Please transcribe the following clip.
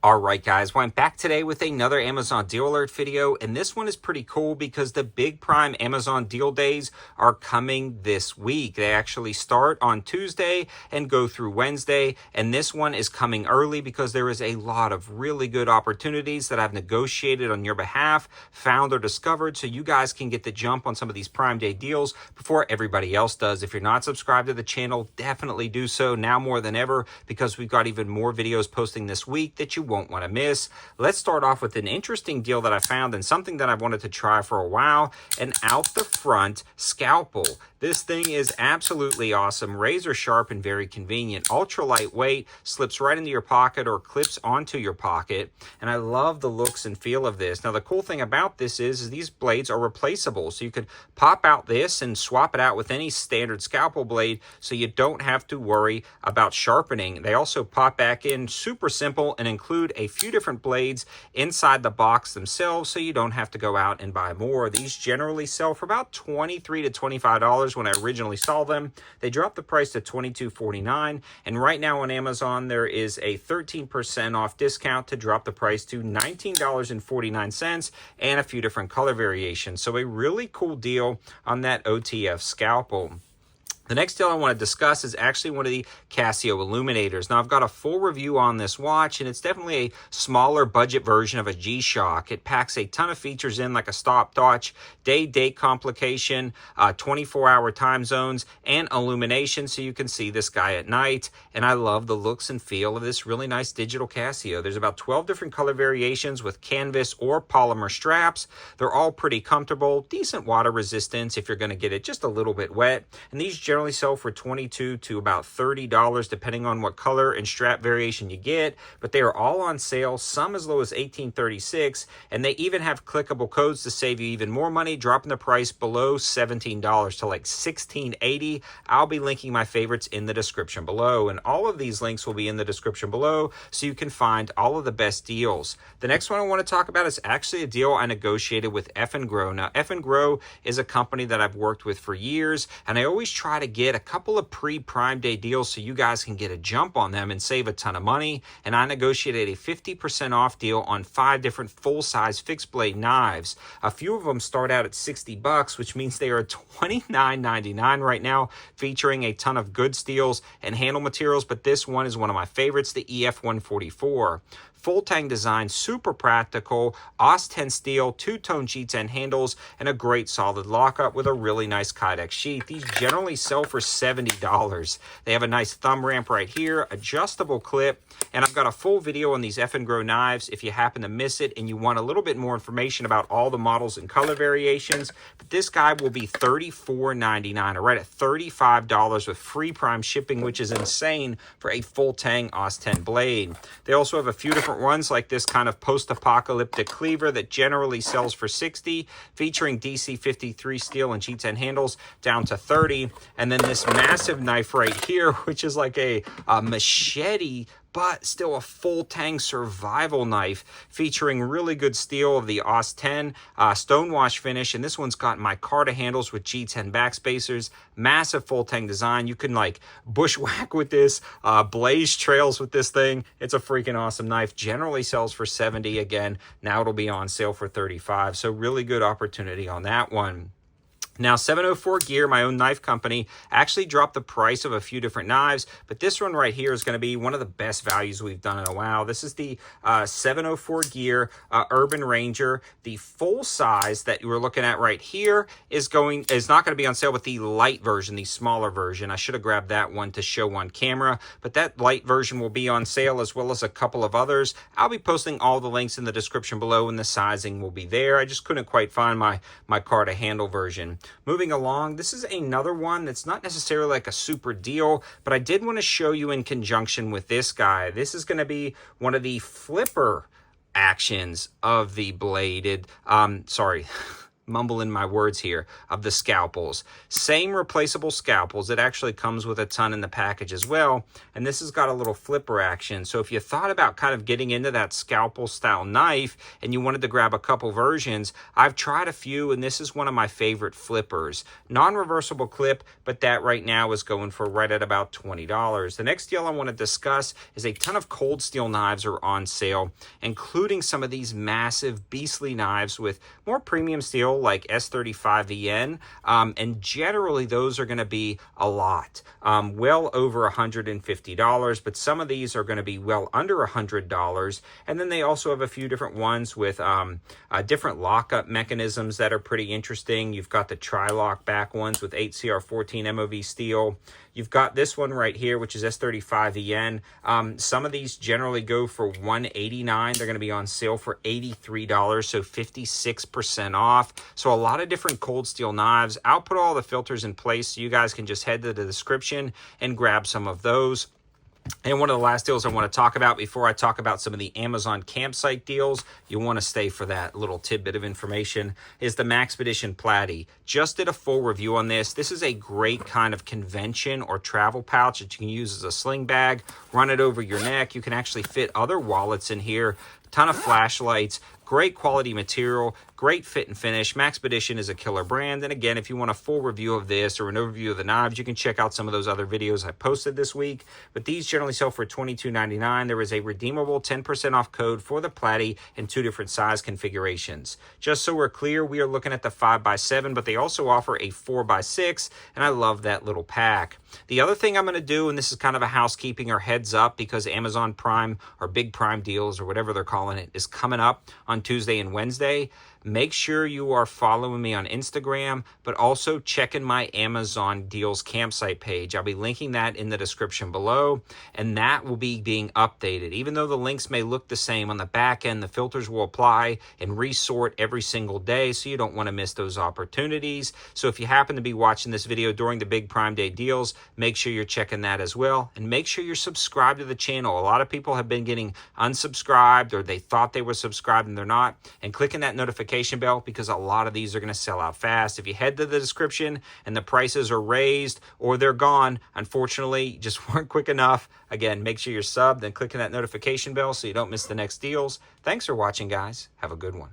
All right, guys, well, I'm back today with another Amazon Deal Alert video, and this one is pretty cool because the big Prime Amazon Deal Days are coming this week. They actually start on Tuesday and go through Wednesday, and this one is coming early because there is a lot of really good opportunities that I've negotiated on your behalf, found or discovered, so you guys can get the jump on some of these Prime Day deals before everybody else does. If you're not subscribed to the channel, definitely do so now more than ever because we've got even more videos posting this week that you won't want to miss. Let's start off with an interesting deal that I found and something that I've wanted to try for a while, an out the front Scalpel. This thing is absolutely awesome, razor sharp and very convenient, ultra lightweight, slips right into your pocket or clips onto your pocket, and I love the looks and feel of this. Now the cool thing about this is these blades are replaceable, so you could pop out this and swap it out with any standard scalpel blade so you don't have to worry about sharpening. They also pop back in super simple and include a few different blades inside the box themselves so you don't have to go out and buy more. These generally sell for about $23 to $25 when I originally saw them. They dropped the price to $22.49, and right now on Amazon there is a 13% off discount to drop the price to $19.49 and a few different color variations. So a really cool deal on that OTF scalpel. The next deal I want to discuss is actually one of the Casio illuminators. Now, I've got a full review on this watch, and it's definitely a smaller budget version of a G-Shock. It packs a ton of features in, like a stopwatch, day-date complication, 24-hour time zones, and illumination, so you can see this guy at night. And I love the looks and feel of this really nice digital Casio. There's about 12 different color variations with canvas or polymer straps. They're all pretty comfortable, decent water resistance if you're going to get it just a little bit wet. And these generally sell for $22 to about $30 depending on what color and strap variation you get, but they are all on sale, some as low as $18.36, and they even have clickable codes to save you even more money, dropping the price below $17 to like $16.80. I'll be linking my favorites in the description below, and all of these links will be in the description below so you can find all of the best deals. The next one I want to talk about is actually a deal I negotiated with Eff Grow. Now, Eff Grow is a company that I've worked with for years, and I always try to get a couple of pre-Prime Day deals so you guys can get a jump on them and save a ton of money. And I negotiated a 50% off deal on 5 different full-size fixed blade knives. A few of them start out at $60, which means they are $29.99 right now, featuring a ton of good steels and handle materials, but this one is one of my favorites, the EF144. Full tang design, super practical, OS 10 steel, 2-tone G10 handles, and a great solid lockup with a really nice Kydex sheath. These generally sell for $70. They have a nice thumb ramp right here, adjustable clip, and I've got a full video on these Eff Grow knives if you happen to miss it and you want a little bit more information about all the models and color variations. But this guy will be $34.99, or right at $35 with free Prime shipping, which is insane for a full tang OS 10 blade. They also have a few different ones like this kind of post-apocalyptic cleaver that generally sells for $60, featuring DC53 steel and G10 handles down to $30, and then this massive knife right here, which is like a machete but still a full tang survival knife, featuring really good steel of the OS 10 stonewash finish, and this one's got micarta handles with G10 backspacers, massive full tang design. You can like bushwhack with this, blaze trails with this thing. It's a freaking awesome knife. Generally sells for $70. Again, now it'll be on sale for $35, so really good opportunity on that one. Now, 704 Gear, my own knife company, actually dropped the price of a few different knives, but this one right here is going to be one of the best values we've done in a while. This is the 704 Gear Urban Ranger. The full size that you were looking at right here is not going to be on sale, but the light version, the smaller version. I should have grabbed that one to show on camera, but that light version will be on sale as well as a couple of others. I'll be posting all the links in the description below, and the sizing will be there. I just couldn't quite find my micarta handle version. Moving along, this is another one that's not necessarily like a super deal, but I did want to show you in conjunction with this guy. This is going to be one of the flipper actions of the bladed, mumbling my words here, of the Scalpels. Same replaceable Scalpels. It actually comes with a ton in the package as well. And this has got a little flipper action. So if you thought about kind of getting into that Scalpel style knife and you wanted to grab a couple versions, I've tried a few and this is one of my favorite flippers. Non-reversible clip, but that right now is going for right at about $20. The next deal I want to discuss is a ton of cold steel knives are on sale, including some of these massive beastly knives with more premium steel like S35VN, and generally those are going to be a lot, well over $150, but some of these are going to be well under $100. And then they also have a few different ones with different lockup mechanisms that are pretty interesting. You've got the tri-lock back ones with 8CR14 MOV steel. You've got this one right here, which is S35VN. Some of these generally go for $189. They're going to be on sale for $83, so 56% off. So a lot of different cold steel knives. I'll put all the filters in place so you guys can just head to the description and grab some of those. And one of the last deals I want to talk about before I talk about some of the Amazon campsite deals, you want to stay for that little tidbit of information, is the Maxpedition Platy. Just did a full review on this. This is a great kind of convention or travel pouch that you can use as a sling bag, run it over your neck. You can actually fit other wallets in here, ton of flashlights, great quality material, great fit and finish. Maxpedition is a killer brand. And again, if you want a full review of this or an overview of the knives, you can check out some of those other videos I posted this week. But these generally sell for $22.99. There is a redeemable 10% off code for the Platy in 2 different size configurations. Just so we're clear, we are looking at the 5x7, but they also offer a 4x6, and I love that little pack. The other thing I'm going to do, and this is kind of a housekeeping or heads up because Amazon Prime or Big Prime deals or whatever they're calling it is coming up on Tuesday and Wednesday. Make sure you are following me on Instagram, but also checking my Amazon Deals campsite page. I'll be linking that in the description below, and that will be being updated. Even though the links may look the same on the back end, the filters will apply and resort every single day, so you don't want to miss those opportunities. So if you happen to be watching this video during the Big Prime Day deals, make sure you're checking that as well, and make sure you're subscribed to the channel. A lot of people have been getting unsubscribed, or they thought they were subscribed and they're not, and clicking that notification bell because a lot of these are going to sell out fast. If you head to the description and the prices are raised or they're gone, unfortunately, just weren't quick enough. Again, make sure you're subbed and clicking that notification bell so you don't miss the next deals. Thanks for watching, guys. Have a good one.